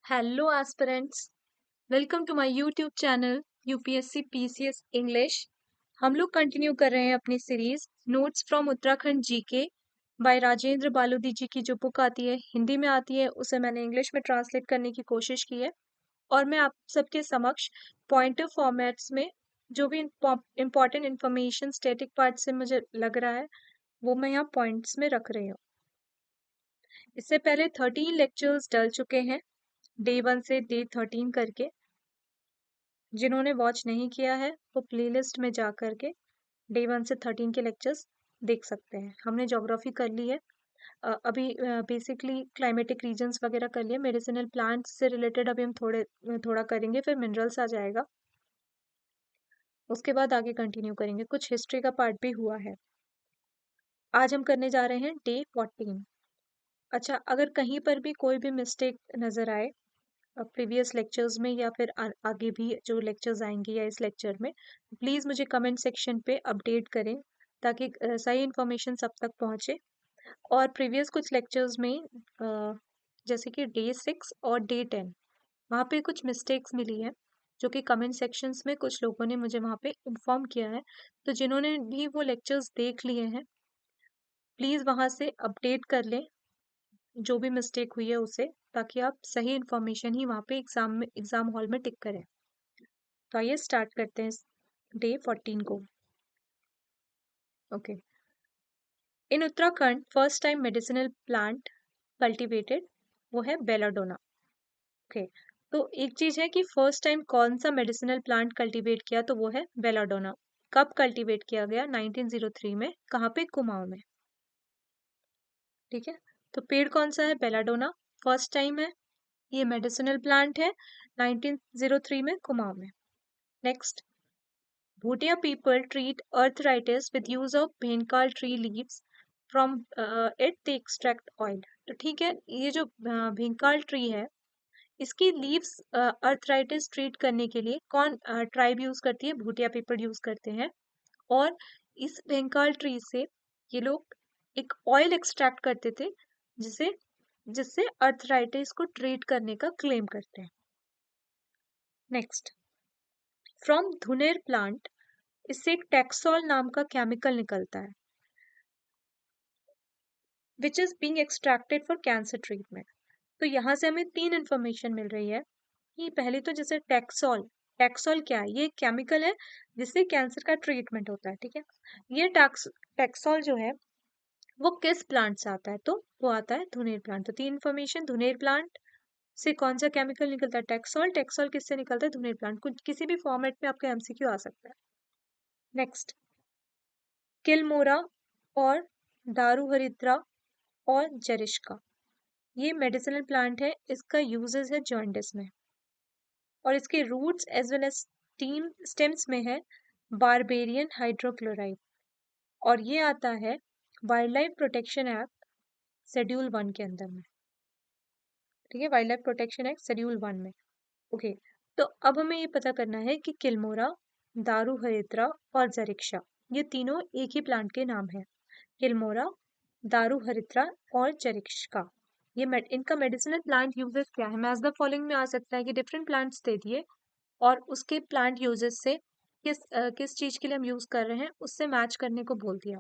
Hello aspirants, welcome to my YouTube channel UPSC PCS English. हम लोग continue कर रहे हैं अपनी series notes from Uttarakhand GK by Rajendra Balodi ji की जो बुक आती है हिंदी में आती है उसे मैंने इंग्लिश में ट्रांसलेट करने की कोशिश की है और मैं आप सबके समक्ष पॉइंटर फॉर्मेट्स में जो भी इम्पोर्टेंट इंफॉर्मेशन स्टैटिक पार्ट से मुझे लग रहा है वो मैं यहाँ पॉइंट्स में रख रही हूँ। इससे पहले 13 लेक्चर्स डल चुके हैं डे 1 से डे 13 करके। जिन्होंने वॉच नहीं किया है वो प्लेलिस्ट में जा करके डे 1 से 13 के लेक्चर्स देख सकते हैं। हमने ज्योग्राफी कर ली है, अभी बेसिकली क्लाइमेटिक रीजन्स वगैरह कर लिए। मेडिसिनल प्लांट्स से रिलेटेड अभी हम थोड़ा करेंगे, फिर मिनरल्स आ जाएगा, उसके बाद आगे कंटिन्यू करेंगे। कुछ हिस्ट्री का पार्ट भी हुआ है। आज हम करने जा रहे हैं डे 14। अच्छा, अगर कहीं पर भी कोई भी मिस्टेक नज़र आए प्रीवियस लेक्चर्स में या फिर आगे भी जो लेक्चर्स आएंगे या इस लेक्चर में, प्लीज़ मुझे कमेंट सेक्शन पे अपडेट करें ताकि सही इन्फॉर्मेशन सब तक पहुंचे। और प्रीवियस कुछ लेक्चर्स में जैसे कि डे 6 और डे 10 वहाँ पे कुछ मिस्टेक्स मिली है जो कि कमेंट सेक्शंस में कुछ लोगों ने मुझे वहाँ पे इन्फॉर्म किया है। तो जिन्होंने भी वो लेक्चर्स देख लिए हैं प्लीज़ वहाँ से अपडेट कर लें जो भी मिस्टेक हुई है उसे, ताकि आप सही इन्फॉर्मेशन ही वहाँ पे एग्जाम हॉल में टिक करें। तो आइए स्टार्ट करते हैं डे 14 को। Okay, in Uttarakhand first time medicinal plant cultivated वो है बेलाडोना। ओके, तो एक चीज है कि फर्स्ट टाइम कौन सा मेडिसिनल प्लांट कल्टीवेट किया, तो वो है बेलाडोना। कब कल्टीवेट किया गया? 1903 में। कहाँ पे? कुमाऊं में। ठीक है, तो पेड़ कौन सा है? बेलाडोना। फर्स्ट टाइम है, ये मेडिसिनल प्लांट है, 1903 में कुमाऊं में। Next, Bhutia people treat arthritis with use of bhencal tree leaves. From it they extract oil. तो ठीक है, ये जो भेंकाल ट्री है इसकी लीव्स अर्थराइटिस ट्रीट करने के लिए कौन ट्राइब यूज करती है? भूटिया पीपल यूज करते हैं। और इस भेंकाल ट्री से ये लोग एक ऑयल एक्सट्रैक्ट करते थे जिसे जिससे अर्थराइटिस को ट्रीट करने का क्लेम करते हैं। नेक्स्ट, फ्रॉम धुनेर प्लांट इससे एक टैक्सोल नाम का केमिकल निकलता है which is being extracted for cancer treatment. तो यहाँ से हमें तीन इंफॉर्मेशन मिल रही है कि पहले तो जैसे टैक्सोल, टैक्सोल क्या है? ये केमिकल है जिससे कैंसर का ट्रीटमेंट होता है। ठीक है, ये टैक्सोल जो है वो किस प्लांट से आता है? तो वो आता है धुनेर प्लांट। तो तीन इंफॉर्मेशन, धुनेर प्लांट से कौन सा केमिकल निकलता है? टैक्सोल। टैक्सोल किससे निकलता है? धुनेर प्लांट। कुछ किसी भी फॉर्मेट में आपका एमसीक्यू आ सकता है। नेक्स्ट, किलमोरा और दारूहरिद्रा और जरिश्का, ये मेडिसिनल प्लांट है। इसका यूजेस है जॉन्डिस में, और इसके roots as well as stems में है बारबेरियन हाइड्रोक्लोराइड। और ये आता है wild life protection act schedule 1 के अंदर में। ठीक है, wild life protection act schedule 1 में। ओके, तो अब हमें ये पता करना है कि किलमोरा, दारूहरिद्रा और जरिक्शा ये तीनों एक ही प्लांट के नाम है। किलमोरा, दारूहरिद्रा और जरिक्शा, ये इनका मेडिसिनल प्लांट यूजेस क्या है? मैच द फॉलोइंग में आ सकता है कि डिफरेंट प्लांट्स दे दिए और उसके प्लांट यूजेस से किस चीज के लिए हम यूज कर रहे हैं उससे मैच करने को बोल दिया।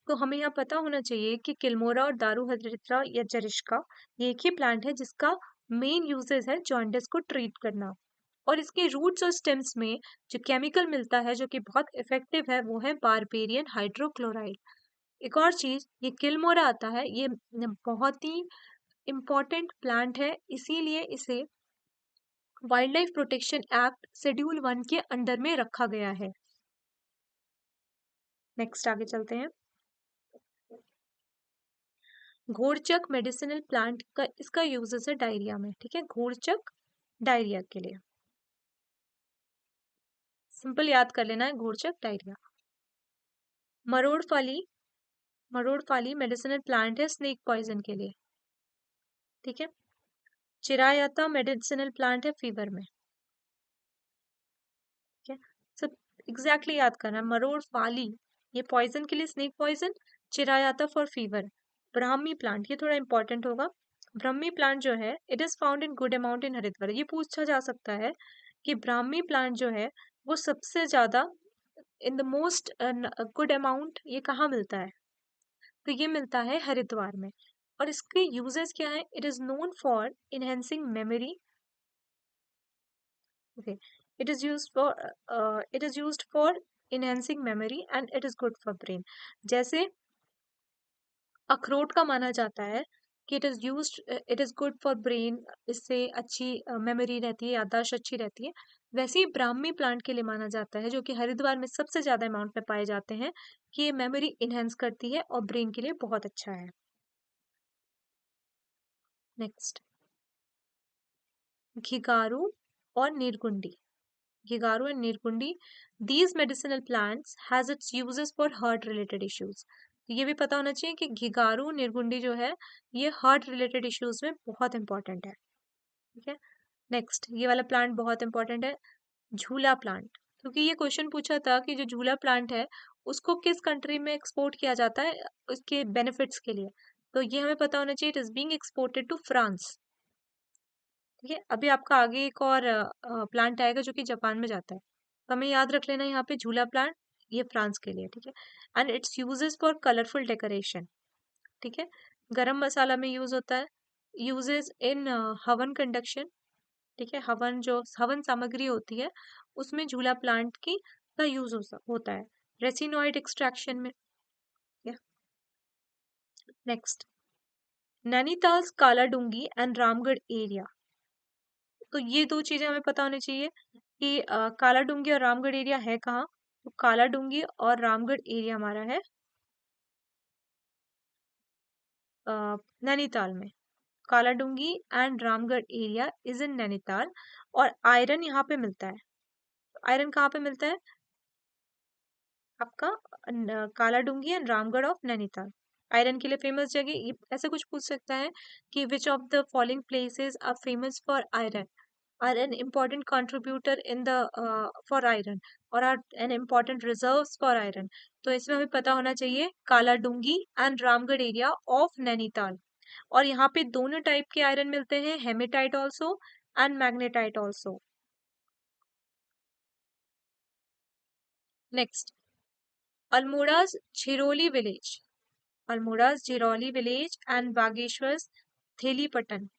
तो हमें यहाँ पता होना चाहिए कि किलमोरा और दारूहरिद्रा या जरिश्का ये एक ही प्लांट है जिसका मेन यूजेस है जॉन्डिस को ट्रीट करना। और इसके रूट्स और स्टेम्स में जो केमिकल मिलता है जो कि बहुत इफेक्टिव है वो है बारबेरियन हाइड्रोक्लोराइड। एक और चीज, ये किलमोरा आता है, ये बहुत ही इम्पोर्टेंट प्लांट है, इसीलिए इसे wild life protection act schedule 1 के अंडर में रखा गया है। नेक्स्ट आगे चलते हैं। घोड़चक मेडिसिनल प्लांट का इसका यूजेस है डायरिया में। ठीक है, घोड़चक डायरिया के लिए सिंपल याद कर लेना है, घोड़चक डायरिया। मरोड़फली, मरोड़फली मेडिसिनल प्लांट है स्नेक पॉइजन के लिए। ठीक है, चिरायता मेडिसिनल प्लांट है फीवर में। ठीक है, सब एग्जैक्टली याद करना है। मरोड़फली ये पॉइजन के लिए, snake poison. Chirayita for fever. Brahmi plant ये थोड़ा इंपॉर्टेंट होगा, ब्राह्मी प्लांट जो है it is found in good amount in Haridwar. ये पूछा जा सकता है कि ब्राह्मी प्लांट जो है वो सबसे ज्यादा in the most good amount ये कहाँ मिलता है? तो ये मिलता है हरिद्वार में। और इसके यूजेस क्या है? It is known for enhancing memory. Okay, it is used for enhancing memory and it is good for brain. जैसे अखरोट का माना जाता है कि it is good for brain, इससे अच्छी मेमोरी रहती है, याददाश्त अच्छी रहती है। वैसे ही ब्राह्मी प्लांट के लिए माना जाता है, जो कि हरिद्वार में सबसे ज्यादा अमाउंट में पाए जाते हैं, कि ये मेमोरी इनहेंस करती है और ब्रेन के लिए बहुत अच्छा है। नेक्स्ट, घिगारू और नीरकुंडी। घिगारू एंड नीरकुंडी, these medicinal plants has its uses for heart related issues. ये भी पता होना चाहिए कि घिगारू नीरकुंडी जो है ये हार्ट रिलेटेड इश्यूज में बहुत इंपॉर्टेंट है। ठीक है। नेक्स्ट, ये वाला प्लांट बहुत इंपॉर्टेंट है, झूला प्लांट। क्योंकि ये क्वेश्चन पूछा था कि जो झूला प्लांट है उसको किस कंट्री में एक्सपोर्ट किया जाता है उसके बेनिफिट्स के लिए। तो ये हमें पता होना चाहिए, it is being exported to France. ठीक है। अभी आपका आगे एक और प्लांट आएगा जो कि जापान में जाता है, तो हमें याद रख लेना यहाँ पे झूला प्लांट, ये फ्रांस के लिए। ठीक है। And it's uses for colourful decoration. ठीक है। गरम मसाला में यूज होता है, यूजेस इन हवन कंडक्शन। ठीक है। हवन, जो हवन सामग्री होती है उसमें झूला प्लांट की का यूज होता है, रेसिनॉइड एक्सट्रैक्शन में। Next, Nainital, Kaladhungi and Ramgarh area. तो ये दो चीजें हमें पता होनी चाहिए कि कालाडूंगी और रामगढ़ एरिया है कहाँ। तो कालाडूंगी और रामगढ़ एरिया हमारा है नैनीताल में। Kaladhungi and Ramgarh area is in Nainital. और आयरन यहाँ पे मिलता है। आयरन कहाँ पे मिलता है आपका? Kaladhungi and Ramgarh of Nainital. Iron के लिए फेमस जगह, ये ऐसे कुछ पूछ सकता है कि which of the following places are famous for iron, are an important contributor in the for iron, or are an important reserves for iron। तो इसमें हमें पता होना चाहिए Kaladhungi and Ramgarh area of Nainital. और यहाँ पे दोनों टाइप के आयरन मिलते हैं, hematite also and magnetite also. Next, Almora's Jhiroli village. Almora's Jhiroli village and Bageshwar Thelipatan.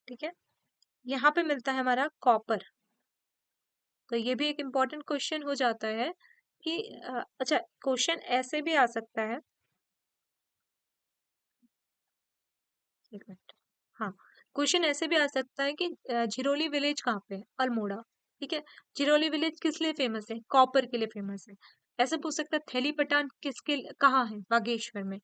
ठीक है। यहाँ पे मिलता है हमारा कॉपर। तो ये भी एक इम्पोर्टेंट क्वेश्चन हो जाता है कि अच्छा, क्वेश्चन ऐसे भी आ सकता है, एक मिनट, हाँ, क्वेश्चन ऐसे भी आ सकता है कि झिरोली विलेज कहाँ पे है? अल्मोड़ा। ठीक है। झिरोली विलेज किस लिए फेमस है? कॉपर के लिए फेमस है। ऐसे पूछ सकता है थैलीपठान किसके कहाँ है? बागेश्वर में।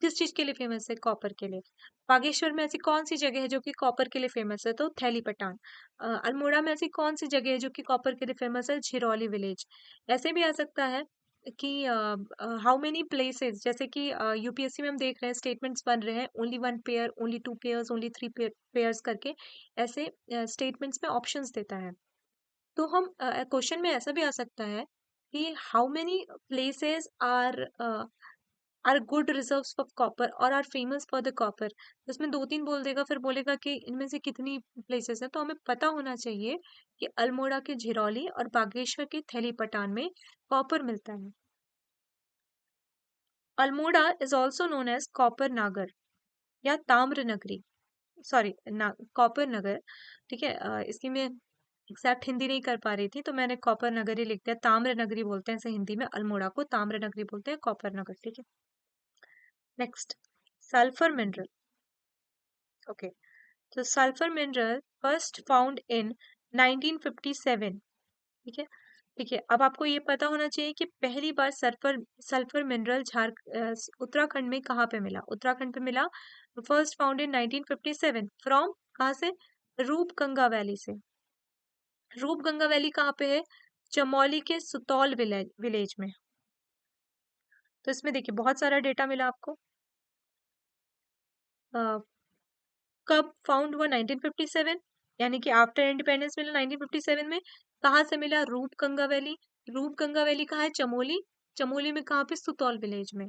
किस चीज के लिए फेमस है? कॉपर के लिए। बागेश्वर में ऐसी कौन सी जगह है जो कि कॉपर के लिए फेमस है? तो थैलीपठान। अल्मोड़ा में ऐसी कौन सी जगह है जो कि कॉपर के लिए फेमस है? झिरोली विलेज। ऐसे भी आ सकता है कि हाउ मेनी प्लेसेस, जैसे कि यूपीएससी में हम देख रहे हैं स्टेटमेंट्स बन रहे हैं, only one pair, only two pairs, only three pairs करके, ऐसे स्टेटमेंट्स में ऑप्शंस देता है। तो हम क्वेश्चन में ऐसा भी आ सकता है कि how many places are good reserves of copper और are famous for the copper. इसमें दो तीन बोल देगा, फिर बोलेगा कि इनमें से कितनी प्लेसेस हैं। तो हमें पता होना चाहिए कि अल्मोड़ा के झिरौली और बागेश्वर के थैलीपठान में कॉपर मिलता है। Almora is also known as copper Nagar या ताम्र नगरी, सॉरी कॉपर नगर। ठीक है। इसकी मैं एग्जैक्ट हिंदी नहीं कर पा रही थी, तो मैंने कॉपर नगर ही लिख दिया। ताम्र नगरी बोलते हैं इसे हिंदी में, अल्मोड़ा को ताम्र नगरी बोलते हैं, कॉपर नगर। ठीक है। Next, sulphur mineral. ओके, तो sulphur mineral first found in 1957। ठीक है। ठीक है। अब आपको ये पता होना चाहिए कि पहली बार सल्फर सल्फर मिनरल उत्तराखंड में कहाँ पे मिला? उत्तराखंड पे मिला। फर्स्ट फाउंड इन 1957 फ्रॉम, कहाँ से? रूप गंगा वैली से। रूप गंगा वैली कहाँ पे है? चमोली के सुतौल विलेज में। तो इसमें देखिए बहुत सारा डेटा मिला आपको। अ, कब फाउंड हुआ? 1957, यानी कि आफ्टर इंडिपेंडेंस मिला 1957 में। कहाँ से मिला? रूप गंगा वैली। रूप गंगा वैली कहाँ है? चमोली। चमोली में कहाँ पे? सुतौल विलेज में।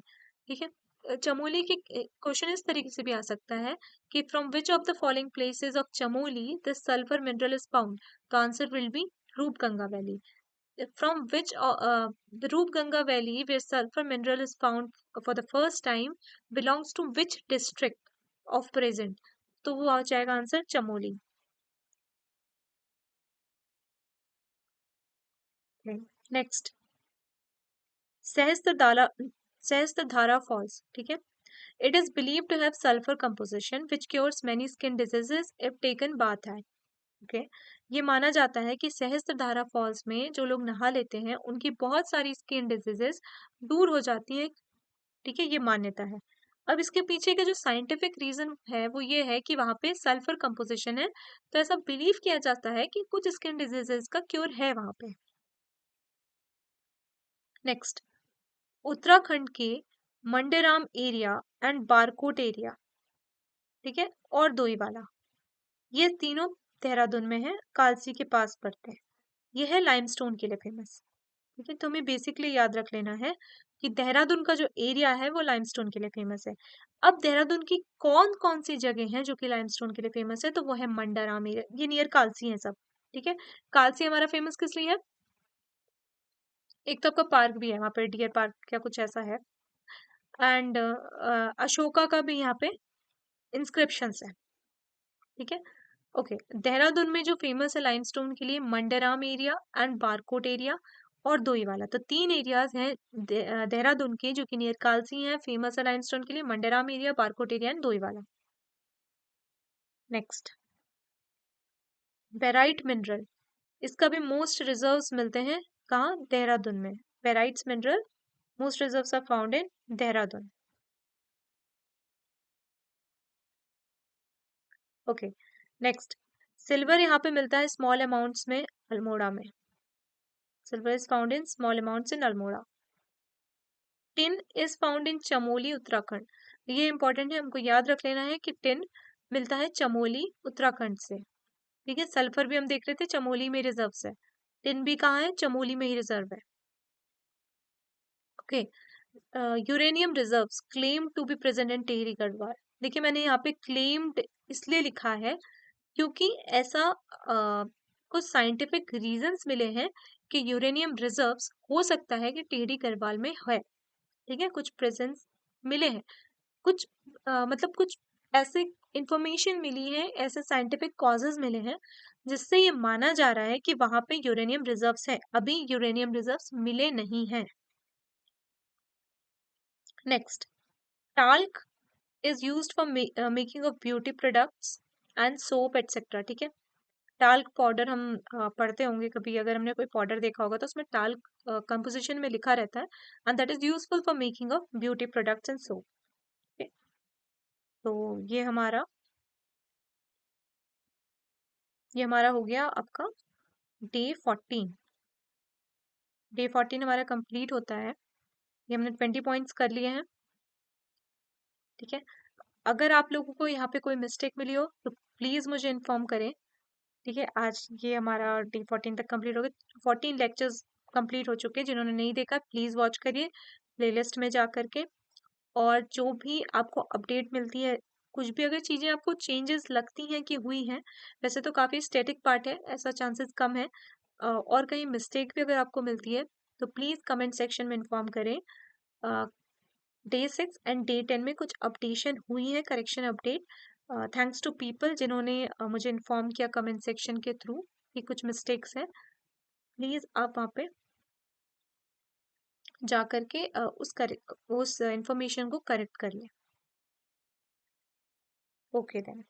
ठीक है। चमोली की क्वेश्चन इस तरीके से भी आ सकता है कि from which of the following places of Chamoli the sulphur mineral is found, तो answer will be Rupganga valley. From which the Roopganga Valley, where sulfur mineral is found for the first time, belongs to which district of present? तो वो आ जाएगा answer Chamoli. Next, Sahastradhara, Sahastradhara falls. ठीक है. It is believed to have sulfur composition which cures many skin diseases if taken bath at. Okay. ये माना जाता है कि सहस्त्रधारा फॉल्स में जो लोग नहा लेते हैं उनकी बहुत सारी स्किन डिजीजेस दूर हो जाती है. ठीक है, ये मान्यता है. अब इसके पीछे का जो साइंटिफिक रीजन है वो ये है कि वहां पे सल्फर कंपोजिशन है, तो ऐसा बिलीव किया जाता है कि कुछ स्किन डिजीजेस का क्योर है वहां पे. नेक्स्ट, उत्तराखंड के मंडेराम एरिया एंड बारकोट एरिया, ठीक है, और दोईवाला, ये तीनों देहरादून में है, कालसी के पास पड़ते हैं. ये है लाइमस्टोन के लिए फेमस. ठीक है, तो हमें बेसिकली याद रख लेना है कि देहरादून का जो एरिया है वो लाइमस्टोन के लिए फेमस है. अब देहरादून की कौन कौन सी जगह हैं जो कि लाइमस्टोन के लिए फेमस है, तो वो है मंडाराम एरिया, ये नियर कालसी है सब. ठीक है. कालसी हमारा फेमस किस लिए है? एक तो आपका पार्क भी है वहां पर, डियर पार्क क्या कुछ ऐसा है, एंड अशोका का भी यहाँ पे इंस्क्रिप्शन है. ठीक है. ओके. देहरादून में जो फेमस है लाइमस्टोन के लिए, Mandram area and Barkot area और दोईवाला, तो तीन एरियाज हैं देहरादून के जो कि नियर कालसी हैं, फेमस है लाइमस्टोन के लिए, Mandram area, Barkot area and Doiwala. Next, barite mineral, इसका भी मोस्ट रिजर्व्स मिलते हैं कहाँ? देहरादून में. Barites mineral most reserves are found in Dehradun. Okay. Next, silver यहाँ पे मिलता है स्मॉल अमाउंट्स में अल्मोड़ा में. Silver is found in small amounts in Almora. Tin is found in Chamoli Uttarakhand. ये इंपॉर्टेंट है, हमको याद रख लेना है कि टिन मिलता है चमोली उत्तराखंड से. ठीक है. सल्फर भी हम देख रहे थे चमोली में रिजर्व है, टिन भी कहाँ है? चमोली में ही रिजर्व है. Okay. Uranium reserves claim to be present in Tehri Garhwal. देखिए मैंने यहाँ पे क्लेम्ड इसलिए लिखा है क्योंकि ऐसा कुछ साइंटिफिक रीजंस मिले हैं कि यूरेनियम रिजर्व्स हो सकता है कि टिहरी गढ़वाल में है. ठीक है. कुछ प्रेजेंस मिले हैं, कुछ मतलब कुछ ऐसे इंफॉर्मेशन मिली है, ऐसे साइंटिफिक कॉजेज मिले हैं जिससे ये माना जा रहा है कि वहां पे यूरेनियम रिजर्व्स है. अभी यूरेनियम रिजर्व्स मिले नहीं हैं. Next, talc is used for making of beauty products and soap etcetera. ठीक है. टाल्क पाउडर हम पढ़ते होंगे कभी, अगर हमने कोई पाउडर देखा होगा तो उसमें टाल्क कंपोजिशन में लिखा रहता है, and that is useful for making of beauty products and soap. तो ये हमारा हो गया आपका डे 14. डे 14 हमारा कंप्लीट होता है. ये हमने 20 पॉइंट्स कर लिए हैं. ठीक है. अगर आप लोगों को यहाँ पे कोई मिस्टेक मिली हो तो प्लीज मुझे इन्फॉर्म करें. ठीक है. आज ये हमारा डे 14 तक कंप्लीट हो गया. 14 लेक्चर्स कंप्लीट हो चुके हैं. जिन्होंने नहीं देखा प्लीज वॉच करिए प्लेलिस्ट में जा करके. और जो भी आपको अपडेट मिलती है, कुछ भी अगर चीजें आपको चेंजेस लगती हैं कि हुई हैं, वैसे तो काफी स्टैटिक पार्ट है, ऐसा चांसेस कम है, और कहीं मिस्टेक भी अगर आपको मिलती है तो प्लीज कमेंट सेक्शन में इन्फॉर्म करें. डे 6 एंड डे 10 में कुछ अपडेशन हुई है, correction update. Thanks to people जिन्होंने मुझे इन्फॉर्म किया कमेंट सेक्शन के थ्रू कि कुछ मिस्टेक्स हैं. प्लीज आप वहाँ पे जा करके उस इंफॉर्मेशन को करेक्ट कर लें. Okay then.